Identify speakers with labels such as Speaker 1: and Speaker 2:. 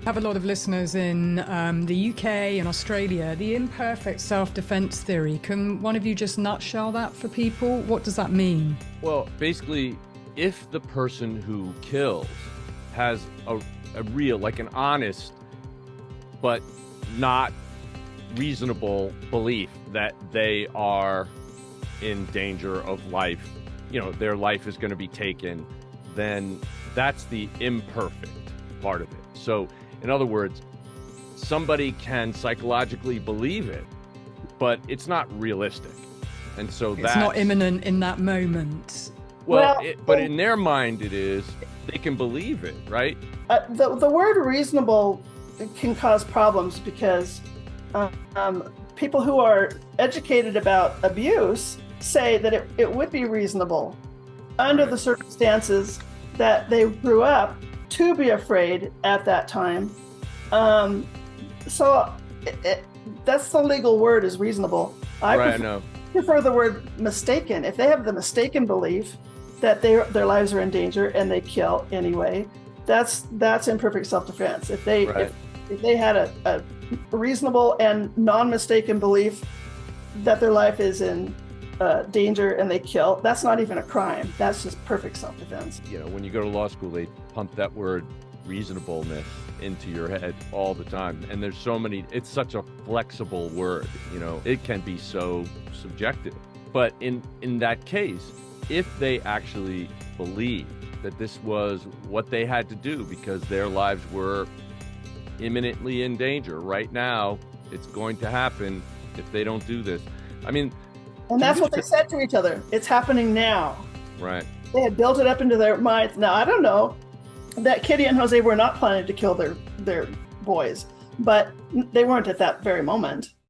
Speaker 1: Have a lot of listeners in the UK and Australia. The imperfect self-defense theory. Can one of you just nutshell that for people? What does that mean?
Speaker 2: Well, basically, if the person who kills has a real, like an honest, but not reasonable belief that they are in danger of life, their life is going to be taken, then that's the imperfect part of it. So, in other words, somebody can psychologically believe it, but it's not realistic. And so
Speaker 1: it's not imminent in that moment.
Speaker 2: But in their mind it is. They can believe it, right?
Speaker 3: The word reasonable can cause problems because people who are educated about abuse say that it would be reasonable under the circumstances that they grew up to be afraid at that time. So that's the legal word, is reasonable. I prefer the word mistaken. If they have the mistaken belief that their lives are in danger and they kill anyway, that's imperfect self-defense. If they had a reasonable and non-mistaken belief that their life is in danger and they kill, that's not even a crime. That's just perfect self-defense.
Speaker 2: When you go to law school, they pump that word reasonableness into your head all the time. And there's so many, it's such a flexible word, it can be so subjective. But in that case, if they actually believe that this was what they had to do because their lives were imminently in danger right now, it's going to happen if they don't do this. And
Speaker 3: that's what they said to each other. It's happening now.
Speaker 2: Right.
Speaker 3: They had built it up into their minds. Now, I don't know that Kitty and Jose were not planning to kill their boys, but they weren't at that very moment.